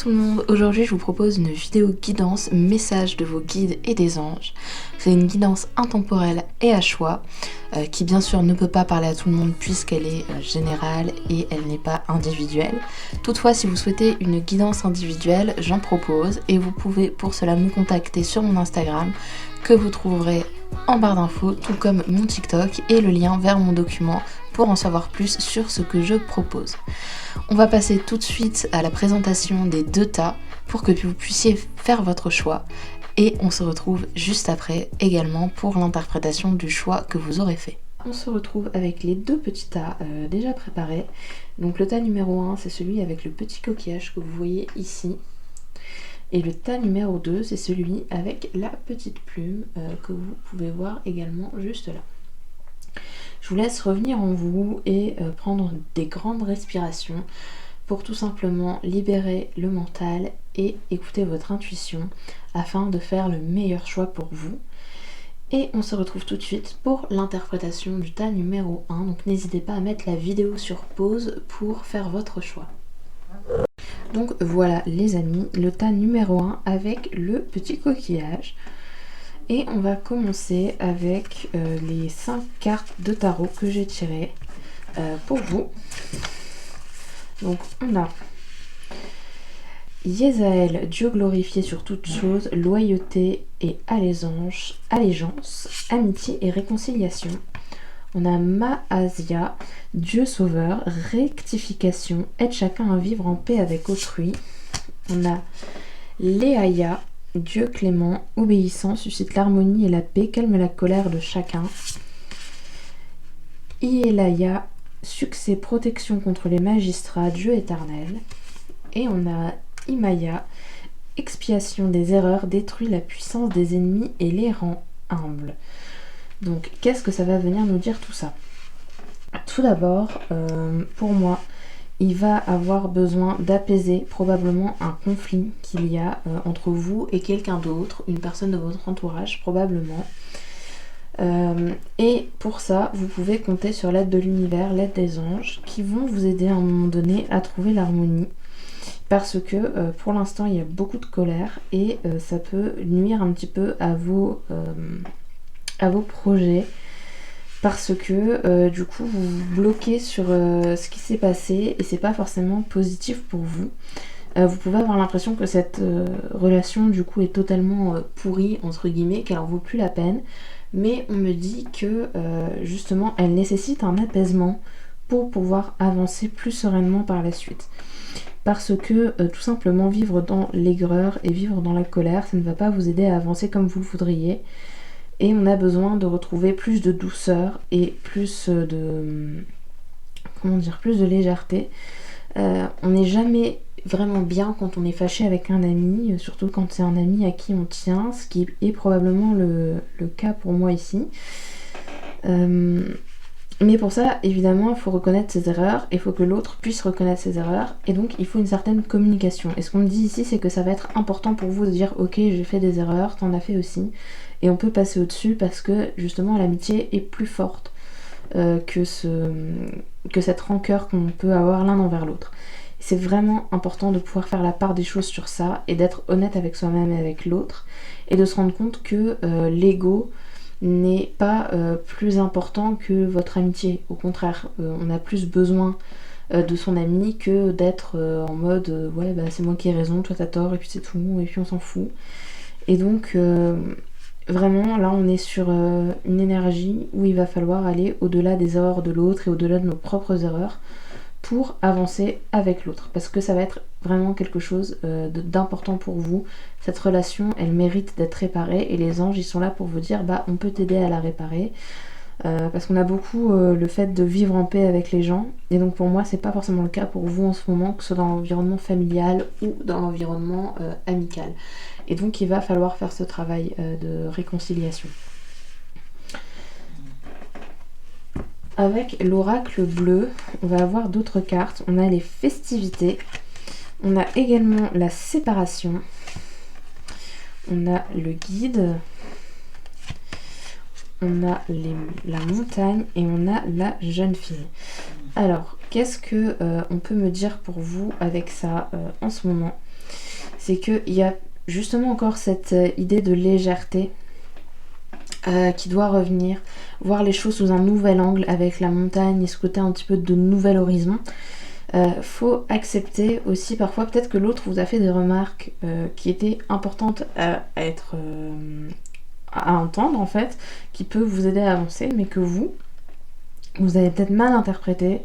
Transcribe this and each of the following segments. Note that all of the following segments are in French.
tout le monde, aujourd'hui je vous propose une vidéo guidance message de vos guides et des anges. C'est une guidance intemporelle et à choix qui bien sûr ne peut pas parler à tout le monde puisqu'elle est générale et elle n'est pas individuelle. Toutefois, si vous souhaitez une guidance individuelle, j'en propose et vous pouvez pour cela me contacter sur mon Instagram que vous trouverez en barre d'infos, tout comme mon TikTok et le lien vers mon document pour en savoir plus sur ce que je propose. On va passer tout de suite à la présentation des deux tas pour que vous puissiez faire votre choix et on se retrouve juste après également pour l'interprétation du choix que vous aurez fait. On se retrouve avec les deux petits tas déjà préparés. Donc le tas numéro 1 c'est celui avec le petit coquillage que vous voyez ici. Et le tas numéro 2 c'est celui avec la petite plume que vous pouvez voir également juste là. Je vous laisse revenir en vous et prendre des grandes respirations pour tout simplement libérer le mental et écouter votre intuition afin de faire le meilleur choix pour vous. Et on se retrouve tout de suite pour l'interprétation du tas numéro 1. Donc n'hésitez pas à mettre la vidéo sur pause pour faire votre choix. Donc voilà les amis, le tas numéro 1 avec le petit coquillage. Et on va commencer avec les 5 cartes de tarot que j'ai tirées pour vous. Donc on a Yézaël, Dieu glorifié sur toutes choses, loyauté et allégeance, amitié et réconciliation. On a Maasia, Dieu sauveur, rectification, aide chacun à vivre en paix avec autrui. On a Léaïa, Dieu clément, obéissant, suscite l'harmonie et la paix, calme la colère de chacun. Iélaya, succès, protection contre les magistrats, Dieu éternel. Et on a Imaya, expiation des erreurs, détruit la puissance des ennemis et les rend humbles. Donc, qu'est-ce que ça va venir nous dire tout ça? Tout d'abord, pour moi, il va avoir besoin d'apaiser probablement un conflit qu'il y a entre vous et quelqu'un d'autre, une personne de votre entourage probablement. Et pour ça, vous pouvez compter sur l'aide de l'univers, l'aide des anges, qui vont vous aider à un moment donné à trouver l'harmonie. Parce que pour l'instant, il y a beaucoup de colère et ça peut nuire un petit peu à vos projets. Parce que du coup vous vous bloquez sur ce qui s'est passé et c'est pas forcément positif pour vous. Vous pouvez avoir l'impression que cette relation du coup est totalement pourrie entre guillemets, qu'elle en vaut plus la peine, mais on me dit que justement elle nécessite un apaisement pour pouvoir avancer plus sereinement par la suite. Parce que tout simplement vivre dans l'aigreur et vivre dans la colère, ça ne va pas vous aider à avancer comme vous le voudriez. Et on a besoin de retrouver plus de douceur et plus de légèreté. On n'est jamais vraiment bien quand on est fâché avec un ami, surtout quand c'est un ami à qui on tient, ce qui est probablement le cas pour moi ici. Mais pour ça, évidemment, il faut reconnaître ses erreurs, il faut que l'autre puisse reconnaître ses erreurs, et donc il faut une certaine communication. Et ce qu'on me dit ici, c'est que ça va être important pour vous de dire « Ok, j'ai fait des erreurs, t'en as fait aussi », et on peut passer au-dessus parce que justement l'amitié est plus forte que cette rancœur qu'on peut avoir l'un envers l'autre. C'est vraiment important de pouvoir faire la part des choses sur ça, et d'être honnête avec soi-même et avec l'autre, et de se rendre compte que l'ego n'est pas plus important que votre amitié. Au contraire, on a plus besoin de son ami que d'être en mode ouais bah c'est moi qui ai raison, toi t'as tort et puis c'est tout et puis on s'en fout. Et donc vraiment là on est sur une énergie où il va falloir aller au-delà des erreurs de l'autre et au-delà de nos propres erreurs pour avancer avec l'autre, parce que ça va être vraiment quelque chose d'important pour vous. Cette relation, elle mérite d'être réparée et les anges, ils sont là pour vous dire bah on peut t'aider à la réparer, parce qu'on a beaucoup le fait de vivre en paix avec les gens, et donc pour moi c'est pas forcément le cas pour vous en ce moment, que ce soit dans l'environnement familial ou dans l'environnement amical, et donc il va falloir faire ce travail de réconciliation. Avec l'oracle bleu, on va avoir d'autres cartes. On a les festivités, on a également la séparation, on a le guide, on a la montagne et on a la jeune fille. Alors, qu'est-ce que on peut me dire pour vous avec ça en ce moment? c'est qu'il y a justement encore cette idée de légèreté qui doit revenir, voir les choses sous un nouvel angle avec la montagne et ce côté un petit peu de nouvel horizon. Faut accepter aussi parfois peut-être que l'autre vous a fait des remarques qui étaient importantes à entendre en fait, qui peut vous aider à avancer, mais que vous avez peut-être mal interprété,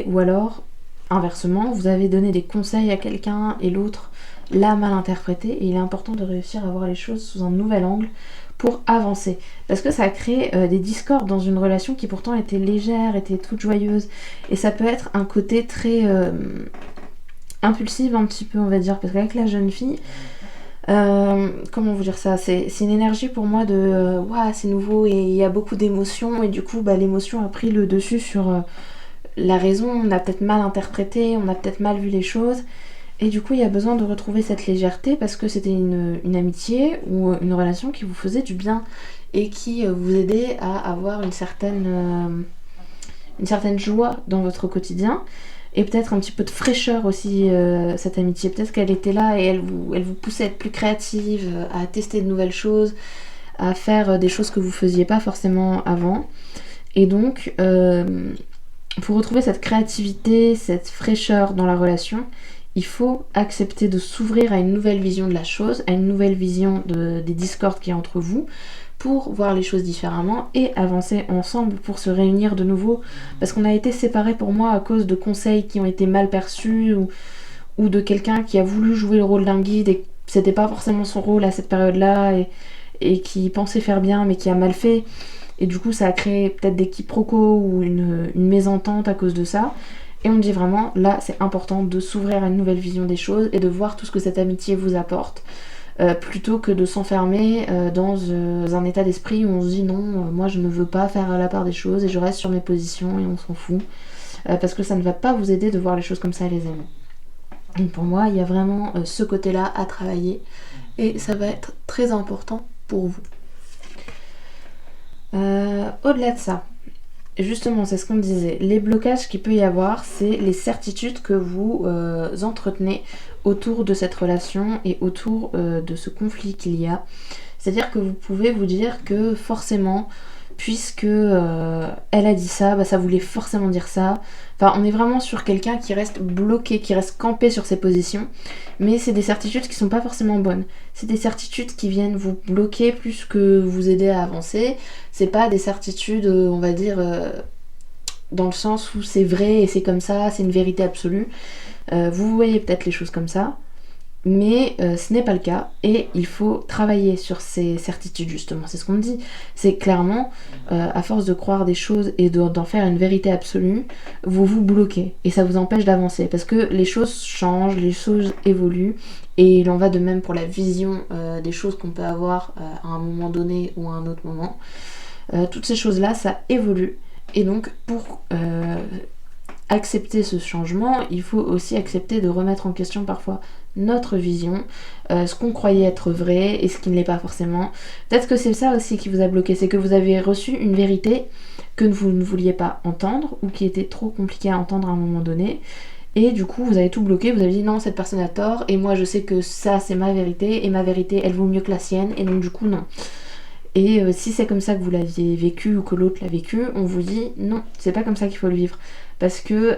ou alors inversement, vous avez donné des conseils à quelqu'un et l'autre l'a mal interprété, et il est important de réussir à voir les choses sous un nouvel angle pour avancer. Parce que ça crée des discordes dans une relation qui pourtant était légère, était toute joyeuse. Et ça peut être un côté très impulsif un petit peu, on va dire. Parce qu'avec la jeune fille, comment vous dire ça, c'est une énergie pour moi de waouh, c'est nouveau et il y a beaucoup d'émotions. Et du coup, l'émotion a pris le dessus sur la raison. On a peut-être mal interprété, on a peut-être mal vu les choses. Et du coup, il y a besoin de retrouver cette légèreté parce que c'était une amitié ou une relation qui vous faisait du bien et qui vous aidait à avoir une certaine joie dans votre quotidien et peut-être un petit peu de fraîcheur aussi, cette amitié. Peut-être qu'elle était là et elle vous poussait à être plus créative, à tester de nouvelles choses, à faire des choses que vous faisiez pas forcément avant. Et donc, pour retrouver cette créativité, cette fraîcheur dans la relation, il faut accepter de s'ouvrir à une nouvelle vision de la chose, à une nouvelle vision des discordes qu'il y a entre vous, pour voir les choses différemment et avancer ensemble pour se réunir de nouveau. Parce qu'on a été séparés pour moi à cause de conseils qui ont été mal perçus ou de quelqu'un qui a voulu jouer le rôle d'un guide et c'était pas forcément son rôle à cette période-là et qui pensait faire bien mais qui a mal fait. Et du coup ça a créé peut-être des quiproquos ou une mésentente à cause de ça. Et on dit vraiment, là c'est important de s'ouvrir à une nouvelle vision des choses et de voir tout ce que cette amitié vous apporte, plutôt que de s'enfermer dans un état d'esprit où on se dit non, moi je ne veux pas faire la part des choses et je reste sur mes positions et on s'en fout, parce que ça ne va pas vous aider de voir les choses comme ça, les amis. Donc pour moi, il y a vraiment ce côté-là à travailler et ça va être très important pour vous. Au-delà de ça, justement, c'est ce qu'on disait, les blocages qu'il peut y avoir, c'est les certitudes que vous entretenez autour de cette relation et autour de ce conflit qu'il y a. C'est-à-dire que vous pouvez vous dire que forcément, puisque elle a dit ça, ça voulait forcément dire ça. Enfin, on est vraiment sur quelqu'un qui reste bloqué, qui reste campé sur ses positions, mais c'est des certitudes qui sont pas forcément bonnes. C'est des certitudes qui viennent vous bloquer plus que vous aider à avancer. C'est pas des certitudes, on va dire, dans le sens où c'est vrai et c'est comme ça, c'est une vérité absolue. Vous voyez peut-être les choses comme ça, mais ce n'est pas le cas et il faut travailler sur ces certitudes justement. C'est ce qu'on me dit, c'est clairement à force de croire des choses et d'en faire une vérité absolue, vous vous bloquez et ça vous empêche d'avancer parce que les choses changent, les choses évoluent et il en va de même pour la vision des choses qu'on peut avoir à un moment donné ou à un autre moment. Toutes ces choses là ça évolue et donc pour accepter ce changement, il faut aussi accepter de remettre en question parfois notre vision, ce qu'on croyait être vrai et ce qui ne l'est pas forcément. Peut-être que c'est ça aussi qui vous a bloqué, c'est que vous avez reçu une vérité que vous ne vouliez pas entendre ou qui était trop compliquée à entendre à un moment donné. Et du coup, vous avez tout bloqué, vous avez dit non, cette personne a tort et moi je sais que ça c'est ma vérité et ma vérité elle vaut mieux que la sienne et donc du coup non. Et si c'est comme ça que vous l'aviez vécu ou que l'autre l'a vécu, on vous dit non, c'est pas comme ça qu'il faut le vivre. Parce que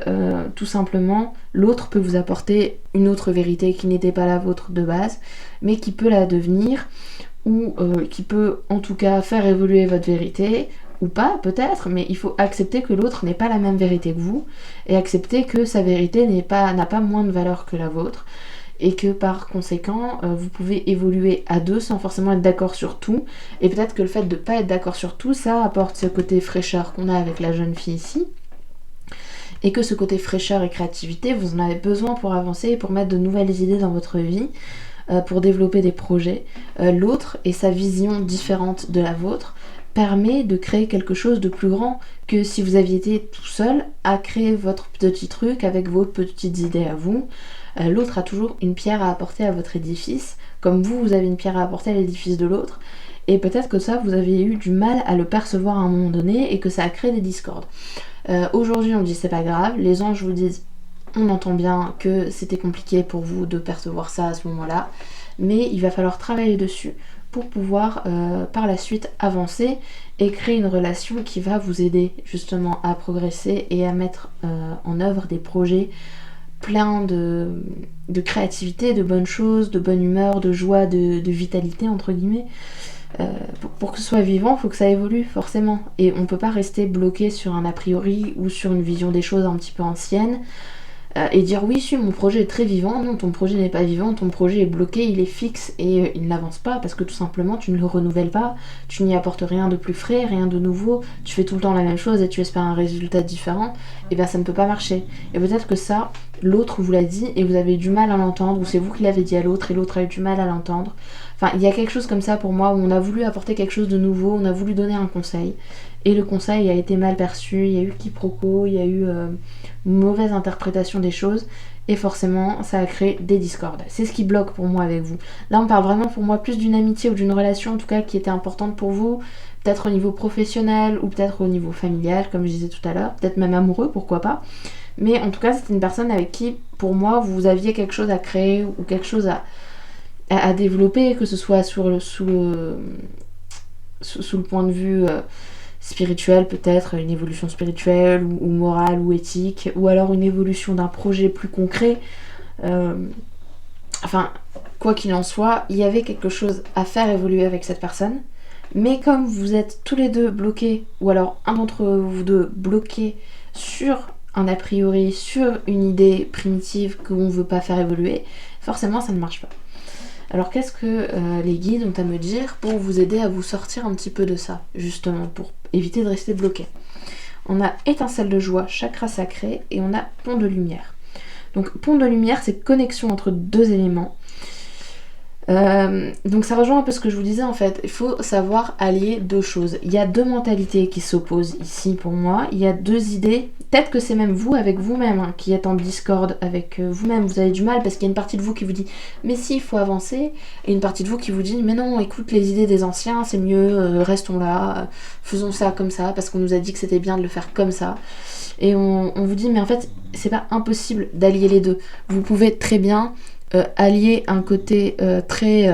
tout simplement, l'autre peut vous apporter une autre vérité qui n'était pas la vôtre de base, mais qui peut la devenir, ou qui peut en tout cas faire évoluer votre vérité, ou pas peut-être, mais il faut accepter que l'autre n'ait pas la même vérité que vous, et accepter que sa vérité n'a pas moins de valeur que la vôtre. Et que par conséquent, vous pouvez évoluer à deux sans forcément être d'accord sur tout. Et peut-être que le fait de ne pas être d'accord sur tout, ça apporte ce côté fraîcheur qu'on a avec la jeune fille ici. Et que ce côté fraîcheur et créativité, vous en avez besoin pour avancer et pour mettre de nouvelles idées dans votre vie, pour développer des projets. L'autre et sa vision différente de la vôtre permet de créer quelque chose de plus grand que si vous aviez été tout seul à créer votre petit truc avec vos petites idées à vous. L'autre a toujours une pierre à apporter à votre édifice, comme vous avez une pierre à apporter à l'édifice de l'autre, et peut-être que ça, vous avez eu du mal à le percevoir à un moment donné, et que ça a créé des discordes. Aujourd'hui, on dit c'est pas grave, les anges vous disent on entend bien que c'était compliqué pour vous de percevoir ça à ce moment-là, mais il va falloir travailler dessus pour pouvoir par la suite avancer et créer une relation qui va vous aider justement à progresser et à mettre en œuvre des projets pleins de créativité, de bonnes choses, de bonne humeur, de joie, de vitalité entre guillemets. Pour que ce soit vivant, il faut que ça évolue forcément. Et on peut pas rester bloqué sur un a priori ou sur une vision des choses un petit peu ancienne et dire oui, si mon projet est très vivant. Non, ton projet n'est pas vivant, ton projet est bloqué, il est fixe et il n'avance pas parce que tout simplement tu ne le renouvelles pas, tu n'y apportes rien de plus frais, rien de nouveau, tu fais tout le temps la même chose et tu espères un résultat différent. Et bien ça ne peut pas marcher. Et peut-être que ça, l'autre vous l'a dit et vous avez du mal à l'entendre, ou c'est vous qui l'avez dit à l'autre et l'autre a eu du mal à l'entendre. Enfin, il y a quelque chose comme ça pour moi où on a voulu apporter quelque chose de nouveau, on a voulu donner un conseil et le conseil a été mal perçu, il y a eu quiproquo, il y a eu une mauvaise interprétation des choses et forcément ça a créé des discordes. C'est ce qui bloque pour moi avec vous. Là on parle vraiment pour moi plus d'une amitié ou d'une relation en tout cas qui était importante pour vous, peut-être au niveau professionnel ou peut-être au niveau familial comme je disais tout à l'heure, peut-être même amoureux, pourquoi pas. Mais en tout cas c'était une personne avec qui pour moi vous aviez quelque chose à créer ou quelque chose à développer, que ce soit sous le point de vue spirituel peut-être, une évolution spirituelle ou morale ou éthique, ou alors une évolution d'un projet plus concret. Enfin, quoi qu'il en soit, il y avait quelque chose à faire évoluer avec cette personne, mais comme vous êtes tous les deux bloqués, ou alors un d'entre vous deux bloqué sur un a priori, sur une idée primitive qu'on ne veut pas faire évoluer, forcément ça ne marche pas. Alors qu'est-ce que les guides ont à me dire pour vous aider à vous sortir un petit peu de ça, justement, pour éviter de rester bloqué? On a étincelle de joie, chakra sacré, et on a pont de lumière. Donc pont de lumière, c'est connexion entre deux éléments. Donc ça rejoint un peu ce que je vous disais en fait, il faut savoir allier deux choses. Il y a deux mentalités qui s'opposent ici pour moi, il y a deux idées, peut-être que c'est même vous avec vous-même qui êtes en discorde avec vous-même, vous avez du mal parce qu'il y a une partie de vous qui vous dit mais si, il faut avancer, et une partie de vous qui vous dit mais non, écoute les idées des anciens, c'est mieux, restons là, faisons ça comme ça parce qu'on nous a dit que c'était bien de le faire comme ça. Et on vous dit mais en fait c'est pas impossible d'allier les deux, vous pouvez très bien allier un côté très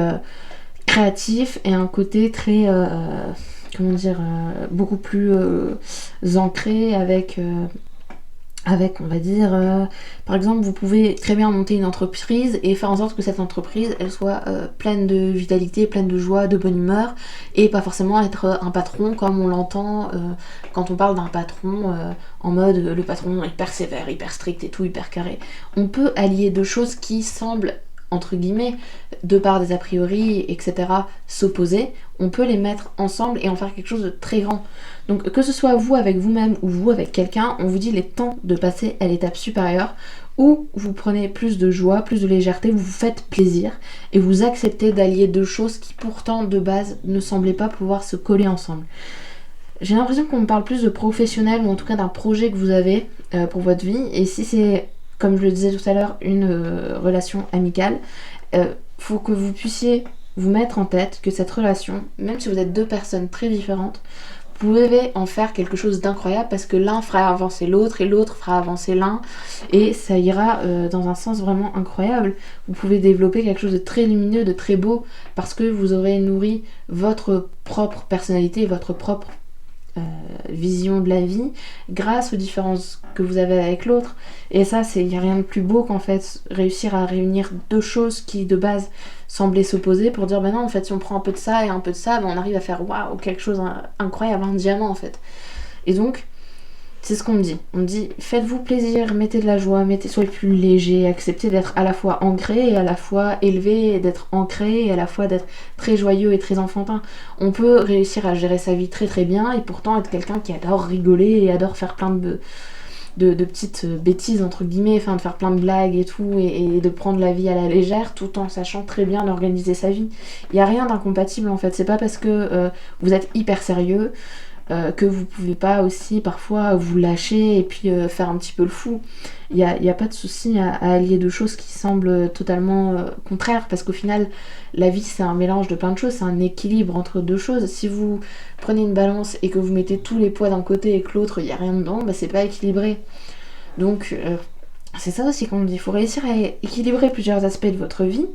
créatif et un côté très comment dire beaucoup plus ancré avec on va dire par exemple vous pouvez très bien monter une entreprise et faire en sorte que cette entreprise elle soit pleine de vitalité, pleine de joie, de bonne humeur et pas forcément être un patron comme on l'entend quand on parle d'un patron en mode le patron hyper sévère, hyper strict et tout, hyper carré. On peut allier deux choses qui semblent entre guillemets, de par des a priori, etc., s'opposer, on peut les mettre ensemble et en faire quelque chose de très grand. Donc que ce soit vous avec vous-même ou vous avec quelqu'un, on vous dit il est temps de passer à l'étape supérieure où vous prenez plus de joie, plus de légèreté, vous vous faites plaisir et vous acceptez d'allier deux choses qui pourtant de base ne semblaient pas pouvoir se coller ensemble. J'ai l'impression qu'on me parle plus de professionnel ou en tout cas d'un projet que vous avez pour votre vie et si c'est comme je le disais tout à l'heure, une relation amicale, faut que vous puissiez vous mettre en tête que cette relation, même si vous êtes deux personnes très différentes, vous pouvez en faire quelque chose d'incroyable parce que l'un fera avancer l'autre et l'autre fera avancer l'un et ça ira dans un sens vraiment incroyable. Vous pouvez développer quelque chose de très lumineux, de très beau parce que vous aurez nourri votre propre personnalité, votre propre vision de la vie grâce aux différences que vous avez avec l'autre et ça il n'y a rien de plus beau qu'en fait réussir à réunir deux choses qui de base semblaient s'opposer pour dire ben non en fait si on prend un peu de ça et un peu de ça ben on arrive à faire waouh quelque chose incroyable, un diamant en fait. Et donc c'est ce qu'on me dit, on me dit faites-vous plaisir, mettez de la joie, soyez plus léger, acceptez d'être à la fois ancré et à la fois élevé, et d'être ancré et à la fois d'être très joyeux et très enfantin. On peut réussir à gérer sa vie très très bien et pourtant être quelqu'un qui adore rigoler et adore faire plein de petites bêtises entre guillemets, enfin de faire plein de blagues et tout et de prendre la vie à la légère tout en sachant très bien organiser sa vie. Il n'y a rien d'incompatible en fait, c'est pas parce que vous êtes hyper sérieux que vous pouvez pas aussi parfois vous lâcher et puis faire un petit peu le fou. Il y a pas de souci à allier deux choses qui semblent totalement contraires parce qu'au final la vie c'est un mélange de plein de choses, c'est un équilibre entre deux choses. Si vous prenez une balance et que vous mettez tous les poids d'un côté et que l'autre il y a rien dedans, bah c'est pas équilibré. Donc C'est ça aussi qu'on me dit, il faut réussir à équilibrer plusieurs aspects de votre vie,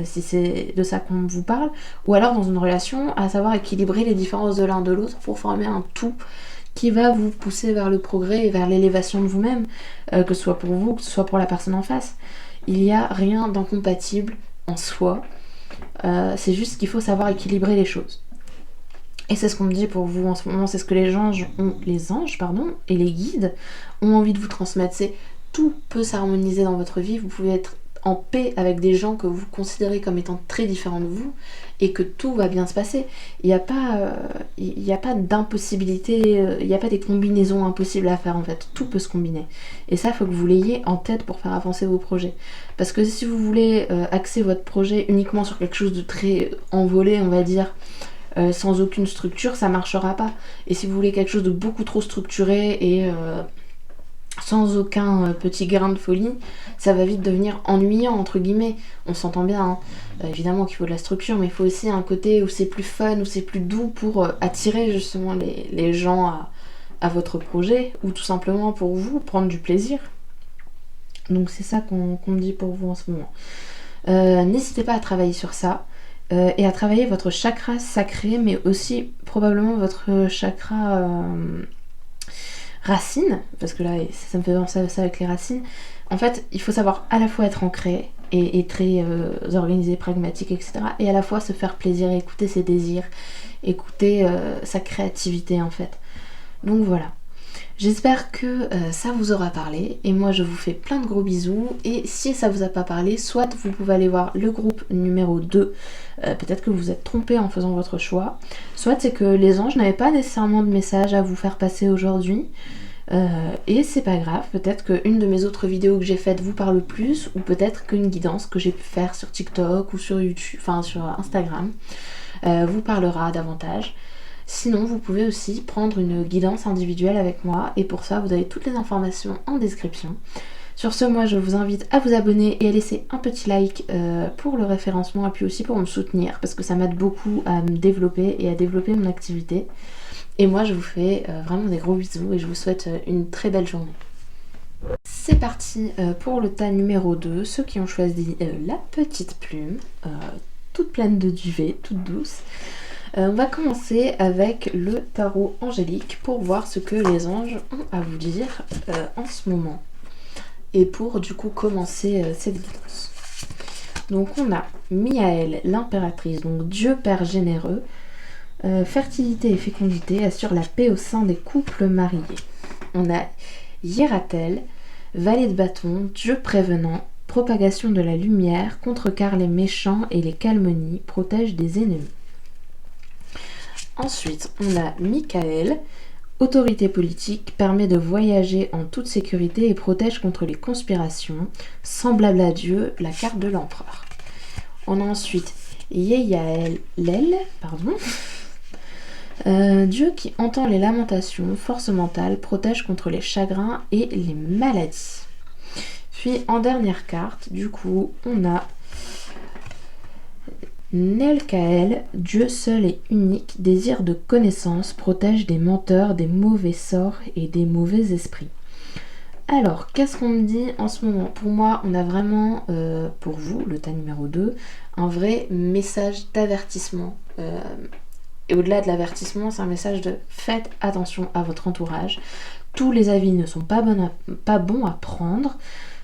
si c'est de ça qu'on vous parle, ou alors dans une relation, à savoir équilibrer les différences de l'un de l'autre pour former un tout qui va vous pousser vers le progrès et vers l'élévation de vous-même, que ce soit pour vous, que ce soit pour la personne en face. Il n'y a rien d'incompatible en soi, c'est juste qu'il faut savoir équilibrer les choses. Et c'est ce qu'on me dit pour vous en ce moment, c'est ce que les anges et les guides ont envie de vous transmettre. C'est tout peut s'harmoniser dans votre vie, vous pouvez être en paix avec des gens que vous considérez comme étant très différents de vous et que tout va bien se passer. Il n'y a pas d'impossibilité, il n'y a pas des combinaisons impossibles à faire en fait. Tout peut se combiner. Et ça, il faut que vous l'ayez en tête pour faire avancer vos projets. Parce que si vous voulez axer votre projet uniquement sur quelque chose de très envolé, on va dire, sans aucune structure, ça marchera pas. Et si vous voulez quelque chose de beaucoup trop structuré et sans aucun petit grain de folie, ça va vite devenir ennuyant entre guillemets. On s'entend bien, hein. Évidemment qu'il faut de la structure, mais il faut aussi un côté où c'est plus fun, où c'est plus doux pour attirer justement les gens à votre projet, ou tout simplement pour vous prendre du plaisir. Donc c'est ça qu'on me dit pour vous en ce moment. N'hésitez pas à travailler sur ça. Et à travailler votre chakra sacré, mais aussi probablement votre chakra racine, parce que là ça me fait penser à ça avec les racines. En fait, il faut savoir à la fois être ancré et très organisé, pragmatique, etc. Et à la fois se faire plaisir, écouter ses désirs, écouter sa créativité en fait. Donc voilà. J'espère que ça vous aura parlé et moi je vous fais plein de gros bisous et si ça vous a pas parlé, soit vous pouvez aller voir le groupe numéro 2, peut-être que vous vous êtes trompé en faisant votre choix, soit c'est que les anges n'avaient pas nécessairement de message à vous faire passer aujourd'hui et c'est pas grave, peut-être qu'une de mes autres vidéos que j'ai faites vous parle plus ou peut-être qu'une guidance que j'ai pu faire sur TikTok ou sur YouTube, enfin sur Instagram vous parlera davantage. Sinon, vous pouvez aussi prendre une guidance individuelle avec moi et pour ça, vous avez toutes les informations en description. Sur ce, moi, je vous invite à vous abonner et à laisser un petit like pour le référencement et puis aussi pour me soutenir parce que ça m'aide beaucoup à me développer et à développer mon activité. Et moi, je vous fais vraiment des gros bisous et je vous souhaite une très belle journée. C'est parti pour le tas numéro 2, ceux qui ont choisi la petite plume, toute pleine de duvet, toute douce. On va commencer avec le tarot angélique pour voir ce que les anges ont à vous dire en ce moment. Et pour du coup commencer cette guidance. Donc on a Miaël, l'impératrice, donc Dieu Père généreux, fertilité et fécondité, assure la paix au sein des couples mariés. On a Hiératel, valet de bâton, Dieu prévenant, propagation de la lumière, contrecarre les méchants et les calomnies, protège des ennemis. Ensuite, on a Michael, autorité politique, permet de voyager en toute sécurité et protège contre les conspirations, semblable à Dieu, la carte de l'empereur. On a ensuite Yeyael, Dieu qui entend les lamentations, force mentale, protège contre les chagrins et les maladies. Puis en dernière carte, du coup, on a Nelkael, Dieu seul et unique, désir de connaissance, protège des menteurs, des mauvais sorts et des mauvais esprits. Alors, qu'est-ce qu'on me dit en ce moment? Pour moi, on a vraiment, pour vous, le tas numéro 2, un vrai message d'avertissement. Et au-delà de l'avertissement, c'est un message de faites attention à votre entourage. Tous les avis ne sont pas bons à prendre.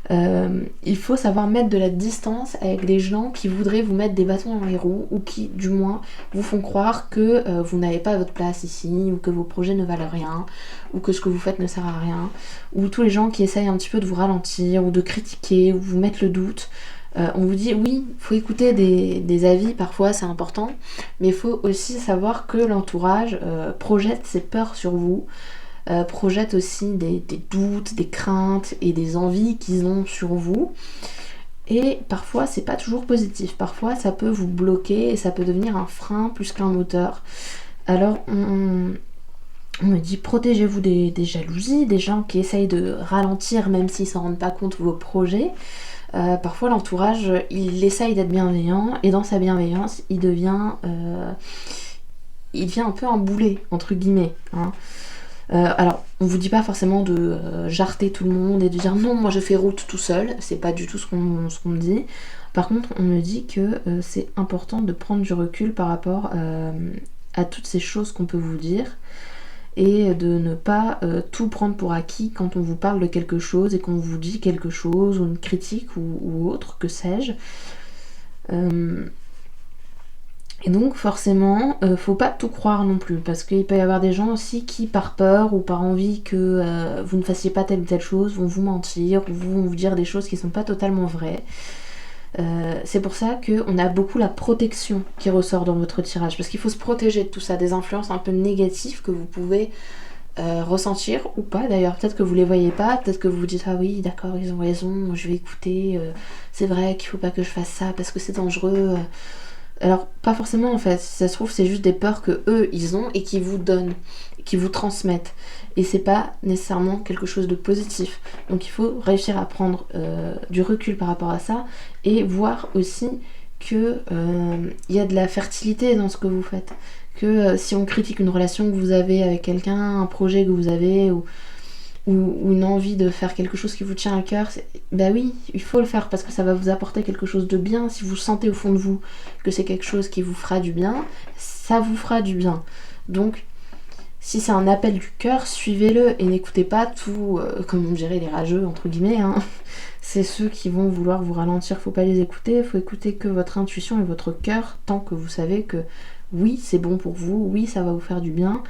Il faut savoir mettre de la distance avec des gens qui voudraient vous mettre des bâtons dans les roues ou qui du moins vous font croire que vous n'avez pas votre place ici ou que vos projets ne valent rien ou que ce que vous faites ne sert à rien ou tous les gens qui essayent un petit peu de vous ralentir ou de critiquer ou vous mettre le doute. On vous dit oui, il faut écouter des avis, parfois c'est important, mais il faut aussi savoir que l'entourage projette ses peurs sur vous, projette aussi des doutes, des craintes et des envies qu'ils ont sur vous. Et parfois c'est pas toujours positif, parfois ça peut vous bloquer et ça peut devenir un frein plus qu'un moteur. Alors on me dit protégez-vous des jalousies, des gens qui essayent de ralentir même s'ils s'en rendent pas compte vos projets. Parfois l'entourage il essaye d'être bienveillant et dans sa bienveillance il devient un peu un boulet entre guillemets, hein. Alors, on vous dit pas forcément de jarter tout le monde et de dire non, moi je fais route tout seul, c'est pas du tout ce qu'on me dit. Par contre, on me dit que c'est important de prendre du recul par rapport à toutes ces choses qu'on peut vous dire et de ne pas tout prendre pour acquis quand on vous parle de quelque chose et qu'on vous dit quelque chose ou une critique ou autre, que sais-je. Et donc forcément, faut pas tout croire non plus, parce qu'il peut y avoir des gens aussi qui, par peur ou par envie que vous ne fassiez pas telle ou telle chose, vont vous mentir ou vont vous dire des choses qui sont pas totalement vraies. C'est pour ça qu'on a beaucoup la protection qui ressort dans votre tirage, parce qu'il faut se protéger de tout ça, des influences un peu négatives que vous pouvez ressentir ou pas d'ailleurs. Peut-être que vous les voyez pas, peut-être que vous vous dites ah oui d'accord ils ont raison, je vais écouter, c'est vrai qu'il faut pas que je fasse ça parce que c'est dangereux. Alors pas forcément en fait, si ça se trouve c'est juste des peurs que eux ils ont et qui vous donnent, qui vous transmettent. Et c'est pas nécessairement quelque chose de positif. Donc il faut réussir à prendre du recul par rapport à ça et voir aussi que y a de la fertilité dans ce que vous faites. Que si on critique une relation que vous avez avec quelqu'un, un projet que vous avez ou une envie de faire quelque chose qui vous tient à cœur, bah oui, il faut le faire parce que ça va vous apporter quelque chose de bien. Si vous sentez au fond de vous que c'est quelque chose qui vous fera du bien, ça vous fera du bien. Donc, si c'est un appel du cœur, suivez-le et n'écoutez pas tout, comme on dirait les rageux, entre guillemets. Hein. C'est ceux qui vont vouloir vous ralentir, faut pas les écouter, faut écouter que votre intuition et votre cœur, tant que vous savez que oui, c'est bon pour vous, oui, ça va vous faire du bien.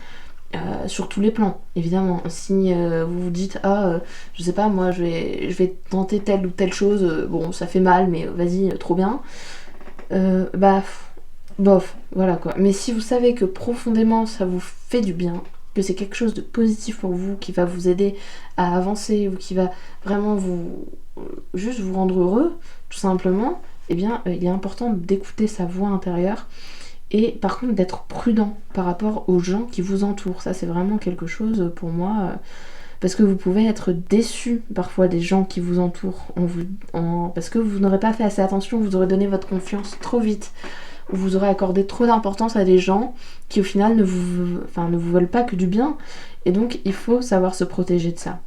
Sur tous les plans, évidemment. Si vous vous dites je sais pas, moi je vais tenter telle ou telle chose, bon ça fait mal mais vas-y, trop bien, bof, voilà quoi. Mais si vous savez que profondément ça vous fait du bien, que c'est quelque chose de positif pour vous, qui va vous aider à avancer ou qui va vraiment juste vous rendre heureux, tout simplement, eh bien il est important d'écouter sa voix intérieure. Et par contre d'être prudent par rapport aux gens qui vous entourent. Ça c'est vraiment quelque chose pour moi, parce que vous pouvez être déçu parfois des gens qui vous entourent parce que vous n'aurez pas fait assez attention, vous aurez donné votre confiance trop vite, ou vous aurez accordé trop d'importance à des gens qui au final ne vous veulent pas que du bien. Et donc il faut savoir se protéger de ça.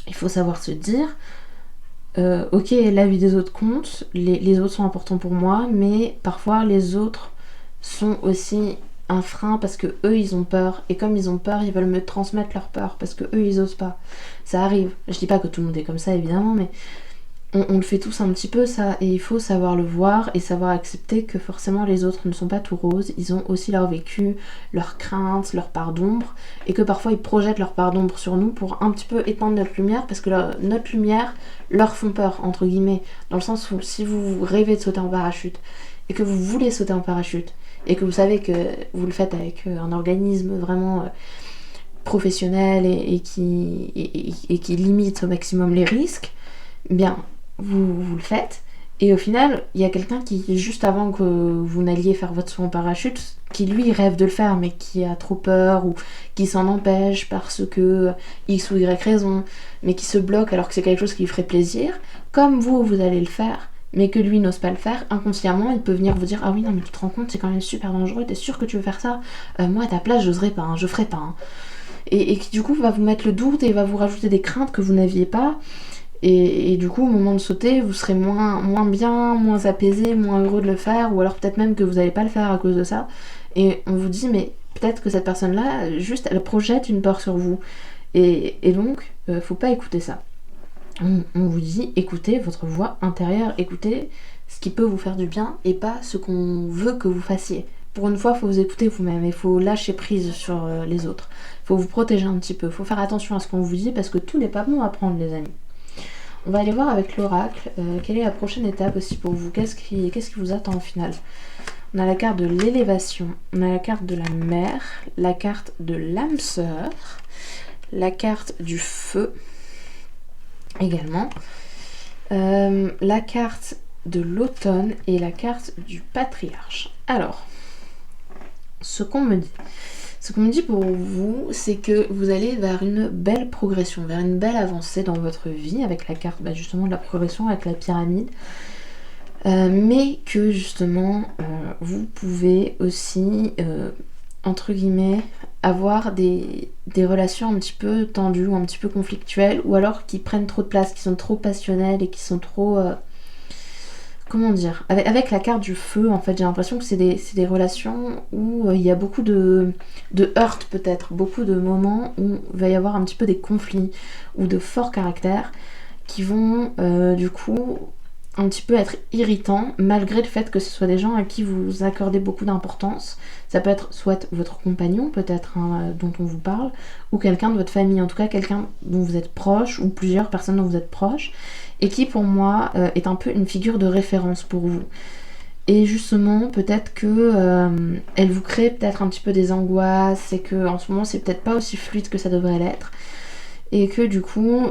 Il faut savoir se dire ok, la vie des autres compte, les autres sont importants pour moi, mais parfois les autres sont aussi un frein parce que eux ils ont peur, et comme ils ont peur ils veulent me transmettre leur peur parce que eux ils osent pas. Ça arrive, je dis pas que tout le monde est comme ça évidemment, mais on le fait tous un petit peu ça, et il faut savoir le voir et savoir accepter que forcément les autres ne sont pas tout roses, ils ont aussi leur vécu, leurs craintes, leur part d'ombre, et que parfois ils projettent leur part d'ombre sur nous pour un petit peu éteindre notre lumière, parce que notre lumière leur font peur entre guillemets, dans le sens où si vous rêvez de sauter en parachute et que vous voulez sauter en parachute et que vous savez que vous le faites avec un organisme vraiment professionnel et qui limite au maximum les risques, bien vous le faites, et au final il y a quelqu'un qui juste avant que vous n'alliez faire votre saut en parachute, qui lui rêve de le faire mais qui a trop peur ou qui s'en empêche parce que X ou Y raison, mais qui se bloque alors que c'est quelque chose qui lui ferait plaisir. Comme vous allez le faire mais que lui n'ose pas le faire, inconsciemment il peut venir vous dire ah oui non mais tu te rends compte c'est quand même super dangereux, t'es sûr que tu veux faire ça, moi à ta place j'oserais pas, je ferais pas, hein. Et qui du coup va vous mettre le doute et va vous rajouter des craintes que vous n'aviez pas, et du coup au moment de sauter vous serez moins bien, moins apaisé, moins heureux de le faire, ou alors peut-être même que vous n'allez pas le faire à cause de ça, et on vous dit mais peut-être que cette personne là juste elle projette une peur sur vous, et donc faut pas écouter ça. On vous dit écoutez votre voix intérieure, écoutez ce qui peut vous faire du bien et pas ce qu'on veut que vous fassiez. Pour une fois, il faut vous écouter vous-même, il faut lâcher prise sur les autres. Il faut vous protéger un petit peu, il faut faire attention à ce qu'on vous dit parce que tout n'est pas bon à prendre, les amis. On va aller voir avec l'oracle quelle est la prochaine étape aussi pour vous, qu'est-ce qui vous attend au final. On a la carte de l'élévation, on a la carte de la mer, la carte de l'âme sœur, la carte du feu également, la carte de l'automne et la carte du patriarche. Alors, ce qu'on me dit pour vous, c'est que vous allez vers une belle progression, vers une belle avancée dans votre vie, avec la carte justement de la progression, avec la pyramide, mais que justement vous pouvez aussi entre guillemets avoir des relations un petit peu tendues ou un petit peu conflictuelles, ou alors qui prennent trop de place, qui sont trop passionnelles et qui sont trop... comment dire, avec la carte du feu, en fait, j'ai l'impression que c'est des relations où il y a beaucoup de heurts peut-être, beaucoup de moments où il va y avoir un petit peu des conflits ou de forts caractères qui vont du coup un petit peu être irritants malgré le fait que ce soit des gens à qui vous accordez beaucoup d'importance. Ça peut être soit votre compagnon peut-être dont on vous parle, ou quelqu'un de votre famille, en tout cas quelqu'un dont vous êtes proche ou plusieurs personnes dont vous êtes proche et qui pour moi est un peu une figure de référence pour vous. Et justement, peut-être que elle vous crée peut-être un petit peu des angoisses et que en ce moment c'est peut-être pas aussi fluide que ça devrait l'être et que du coup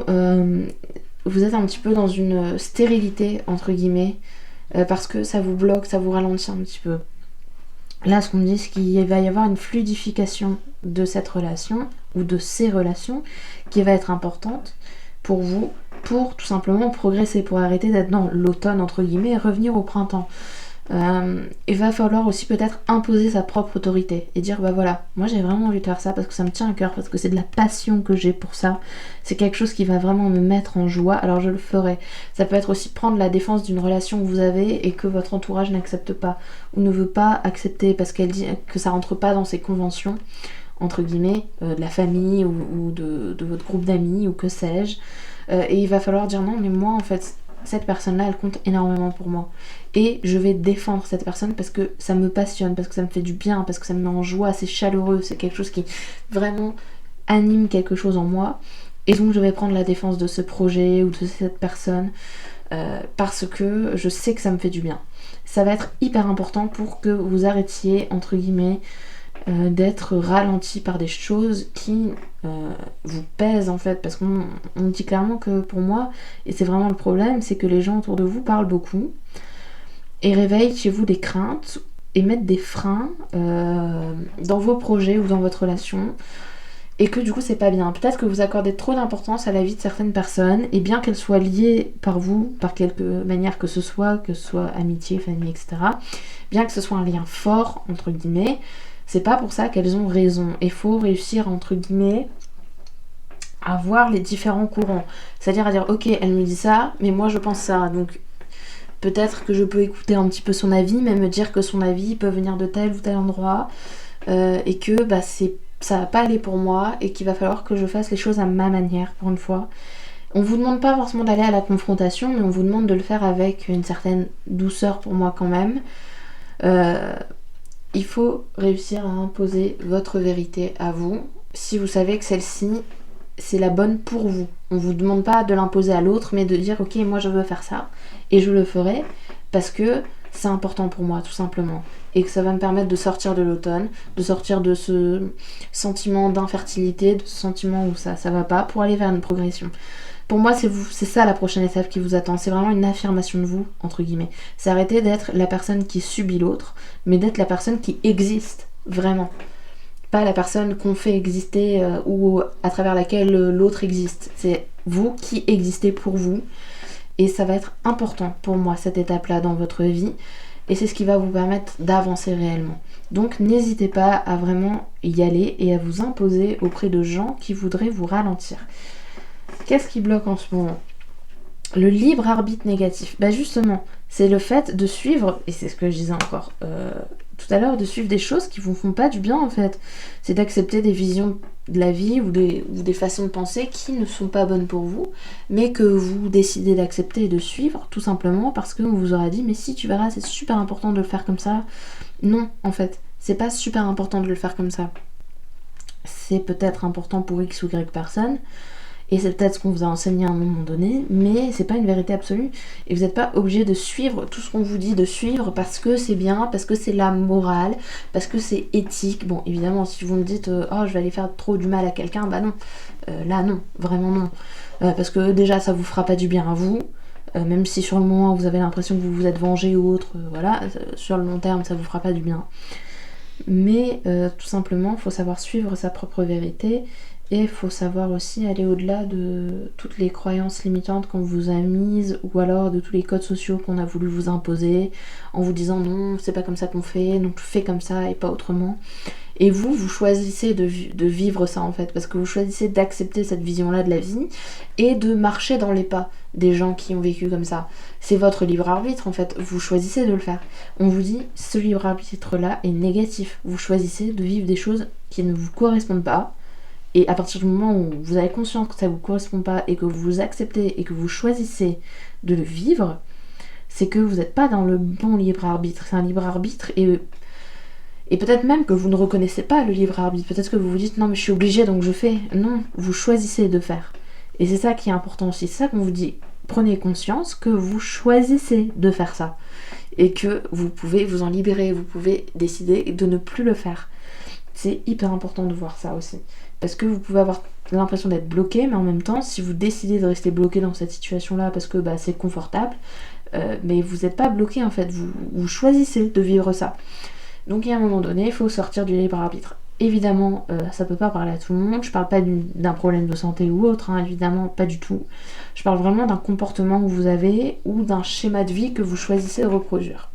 vous êtes un petit peu dans une stérilité entre guillemets parce que ça vous bloque, ça vous ralentit un petit peu. Là, ce qu'on me dit, c'est qu'il va y avoir une fluidification de cette relation ou de ces relations qui va être importante pour vous, pour tout simplement progresser, pour arrêter d'être dans l'automne entre guillemets et revenir au printemps. Il va falloir aussi peut-être imposer sa propre autorité et dire bah voilà, moi j'ai vraiment envie de faire ça parce que ça me tient à cœur, parce que c'est de la passion que j'ai pour ça, c'est quelque chose qui va vraiment me mettre en joie, alors je le ferai. Ça peut être aussi prendre la défense d'une relation que vous avez et que votre entourage n'accepte pas ou ne veut pas accepter parce qu'elle dit que ça rentre pas dans ses conventions entre guillemets de la famille ou de votre groupe d'amis ou que sais-je, et il va falloir dire non mais moi en fait cette personne-là, elle compte énormément pour moi. Et je vais défendre cette personne parce que ça me passionne, parce que ça me fait du bien, parce que ça me met en joie, c'est chaleureux, c'est quelque chose qui vraiment anime quelque chose en moi. Et donc je vais prendre la défense de ce projet ou de cette personne parce que je sais que ça me fait du bien. Ça va être hyper important pour que vous arrêtiez, entre guillemets, d'être ralenti par des choses qui vous pèsent en fait, parce qu'on dit clairement que pour moi, et c'est vraiment le problème, c'est que les gens autour de vous parlent beaucoup et réveillent chez vous des craintes et mettent des freins dans vos projets ou dans votre relation, et que du coup c'est pas bien. Peut-être que vous accordez trop d'importance à la vie de certaines personnes, et bien qu'elles soient liées par vous, par quelque manière que ce soit amitié, famille, etc., bien que ce soit un lien fort, entre guillemets, c'est pas pour ça qu'elles ont raison. Il faut réussir, entre guillemets, à voir les différents courants. C'est-à-dire à dire, ok, elle me dit ça, mais moi je pense ça. Donc peut-être que je peux écouter un petit peu son avis, mais me dire que son avis peut venir de tel ou tel endroit, et que bah, ça va pas aller pour moi, et qu'il va falloir que je fasse les choses à ma manière, pour une fois. On vous demande pas forcément d'aller à la confrontation, mais on vous demande de le faire avec une certaine douceur pour moi quand même. Il faut réussir à imposer votre vérité à vous, si vous savez que celle-ci, c'est la bonne pour vous. On vous demande pas de l'imposer à l'autre, mais de dire ok, moi je veux faire ça, et je le ferai, parce que c'est important pour moi, tout simplement. Et que ça va me permettre de sortir de l'automne, de sortir de ce sentiment d'infertilité, de ce sentiment où ça va pas, pour aller vers une progression. Pour moi, c'est ça la prochaine étape qui vous attend. C'est vraiment une affirmation de vous, entre guillemets. C'est arrêter d'être la personne qui subit l'autre, mais d'être la personne qui existe, vraiment. Pas la personne qu'on fait exister ou à travers laquelle l'autre existe. C'est vous qui existez pour vous. Et ça va être important pour moi, cette étape-là dans votre vie. Et c'est ce qui va vous permettre d'avancer réellement. Donc n'hésitez pas à vraiment y aller et à vous imposer auprès de gens qui voudraient vous ralentir. Qu'est-ce qui bloque en ce moment ? Le libre arbitre négatif. Bah justement, c'est le fait de suivre, et c'est ce que je disais encore tout à l'heure, de suivre des choses qui vous font pas du bien en fait. C'est d'accepter des visions de la vie ou des façons de penser qui ne sont pas bonnes pour vous, mais que vous décidez d'accepter et de suivre, tout simplement parce qu'on vous aura dit mais si tu verras c'est super important de le faire comme ça. Non, en fait, c'est pas super important de le faire comme ça. C'est peut-être important pour X ou Y personne, et c'est peut-être ce qu'on vous a enseigné à un moment donné, mais c'est pas une vérité absolue, et vous n'êtes pas obligé de suivre tout ce qu'on vous dit de suivre parce que c'est bien, parce que c'est la morale, parce que c'est éthique. Bon, évidemment, si vous me dites oh je vais aller faire trop du mal à quelqu'un, bah non, là non, vraiment non, parce que déjà ça vous fera pas du bien à vous, même si sur le moment vous avez l'impression que vous vous êtes vengé ou autre, voilà, sur le long terme ça vous fera pas du bien. Mais tout simplement, il faut savoir suivre sa propre vérité. Et il faut savoir aussi aller au-delà de toutes les croyances limitantes qu'on vous a mises, ou alors de tous les codes sociaux qu'on a voulu vous imposer en vous disant non, c'est pas comme ça qu'on fait, donc fais comme ça et pas autrement. Et vous choisissez de vivre ça en fait, parce que vous choisissez d'accepter cette vision-là de la vie et de marcher dans les pas des gens qui ont vécu comme ça. C'est votre libre arbitre en fait, vous choisissez de le faire. On vous dit, ce libre arbitre-là est négatif. Vous choisissez de vivre des choses qui ne vous correspondent pas. Et à partir du moment où vous avez conscience que ça ne vous correspond pas et que vous acceptez et que vous choisissez de le vivre, c'est que vous n'êtes pas dans le bon libre arbitre. C'est un libre arbitre et peut-être même que vous ne reconnaissez pas le libre arbitre. Peut-être que vous vous dites non mais je suis obligée donc je fais. Non, vous choisissez de faire. Et c'est ça qui est important aussi. C'est ça qu'on vous dit. Prenez conscience que vous choisissez de faire ça. Et que vous pouvez vous en libérer. Vous pouvez décider de ne plus le faire. C'est hyper important de voir ça aussi. Parce que vous pouvez avoir l'impression d'être bloqué, mais en même temps, si vous décidez de rester bloqué dans cette situation-là parce que c'est confortable, mais vous n'êtes pas bloqué en fait. Vous choisissez de vivre ça. Donc à un moment donné, il faut sortir du libre arbitre. Évidemment, ça peut pas parler à tout le monde. Je parle pas d'un problème de santé ou autre, hein, évidemment, pas du tout. Je parle vraiment d'un comportement que vous avez ou d'un schéma de vie que vous choisissez de reproduire.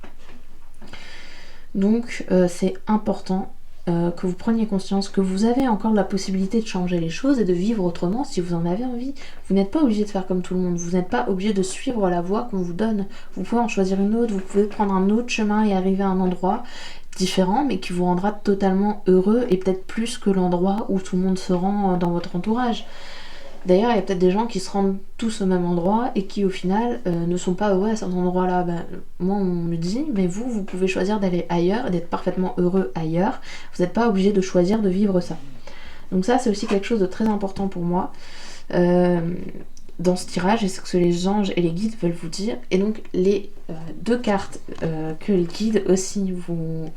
Donc c'est important que vous preniez conscience que vous avez encore la possibilité de changer les choses et de vivre autrement si vous en avez envie. Vous n'êtes pas obligé de faire comme tout le monde, vous n'êtes pas obligé de suivre la voie qu'on vous donne. Vous pouvez en choisir une autre, vous pouvez prendre un autre chemin et arriver à un endroit différent mais qui vous rendra totalement heureux et peut-être plus que l'endroit où tout le monde se rend dans votre entourage. D'ailleurs, il y a peut-être des gens qui se rendent tous au même endroit et qui au final ne sont pas heureux à cet endroit-là. Moi, on me dit, mais vous pouvez choisir d'aller ailleurs et d'être parfaitement heureux ailleurs. Vous n'êtes pas obligé de choisir de vivre ça. Donc ça, c'est aussi quelque chose de très important pour moi dans ce tirage, et c'est ce que les anges et les guides veulent vous dire. Et donc, les deux cartes que les guides aussi vous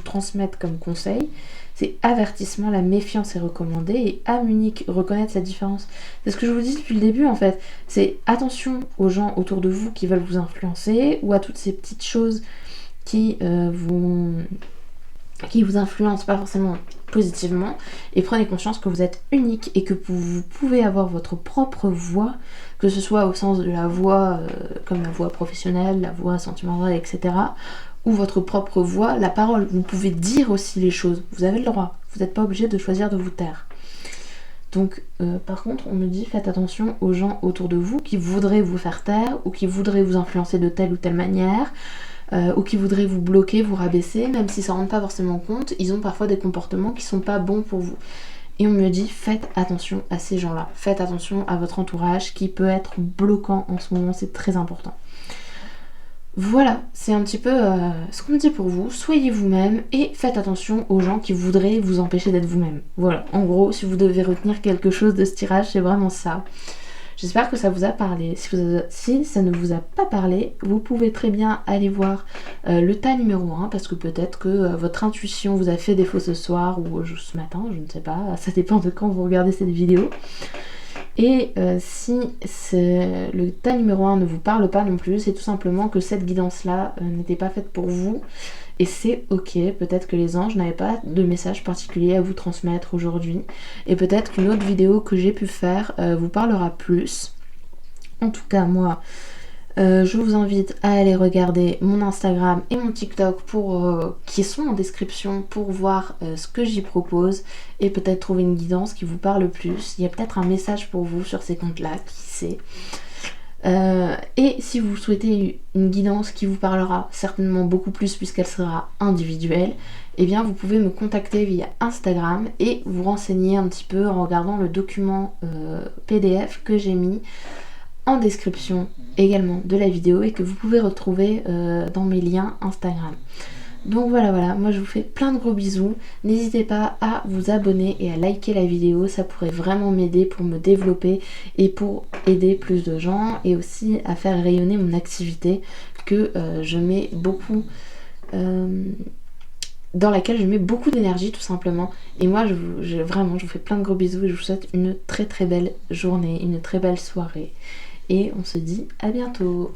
transmettent comme conseil, c'est avertissement, la méfiance est recommandée, et âme unique, reconnaître sa différence. C'est ce que je vous dis depuis le début en fait. C'est attention aux gens autour de vous qui veulent vous influencer, ou à toutes ces petites choses qui vous influencent pas forcément positivement, et prenez conscience que vous êtes unique et que vous pouvez avoir votre propre voix, que ce soit au sens de la voix comme la voix professionnelle, la voix sentimentale, etc., ou votre propre voix, la parole. Vous pouvez dire aussi les choses, vous avez le droit, vous n'êtes pas obligé de choisir de vous taire. Donc par contre, on me dit faites attention aux gens autour de vous qui voudraient vous faire taire ou qui voudraient vous influencer de telle ou telle manière, ou qui voudraient vous bloquer, vous rabaisser, même si ça ne rend pas forcément compte, ils ont parfois des comportements qui sont pas bons pour vous. Et on me dit faites attention à ces gens-là, faites attention à votre entourage qui peut être bloquant en ce moment, c'est très important. Voilà, c'est un petit peu ce qu'on me dit pour vous. Soyez vous-même et faites attention aux gens qui voudraient vous empêcher d'être vous-même. Voilà, en gros, si vous devez retenir quelque chose de ce tirage, c'est vraiment ça. J'espère que ça vous a parlé. Si ça ne vous a pas parlé, vous pouvez très bien aller voir le tas numéro 1, parce que peut-être que votre intuition vous a fait défaut ce soir ou ce matin, je ne sais pas, ça dépend de quand vous regardez cette vidéo. Et si le tas numéro 1 ne vous parle pas non plus, c'est tout simplement que cette guidance-là n'était pas faite pour vous. Et c'est ok, peut-être que les anges n'avaient pas de message particulier à vous transmettre aujourd'hui. Et peut-être qu'une autre vidéo que j'ai pu faire vous parlera plus. En tout cas, moi, je vous invite à aller regarder mon Instagram et mon TikTok qui sont en description pour voir ce que j'y propose et peut-être trouver une guidance qui vous parle plus. Il y a peut-être un message pour vous sur ces comptes-là, qui sait. Et si vous souhaitez une guidance qui vous parlera certainement beaucoup plus puisqu'elle sera individuelle, eh bien vous pouvez me contacter via Instagram et vous renseigner un petit peu en regardant le document PDF que j'ai mis en description également de la vidéo et que vous pouvez retrouver dans mes liens Instagram. Donc voilà, moi je vous fais plein de gros bisous. N'hésitez pas à vous abonner et à liker la vidéo, ça pourrait vraiment m'aider pour me développer et pour aider plus de gens, et aussi à faire rayonner mon activité que je mets beaucoup dans laquelle je mets beaucoup d'énergie tout simplement. Et moi je vous fais plein de gros bisous et je vous souhaite une très très belle journée, une très belle soirée, et on se dit à bientôt.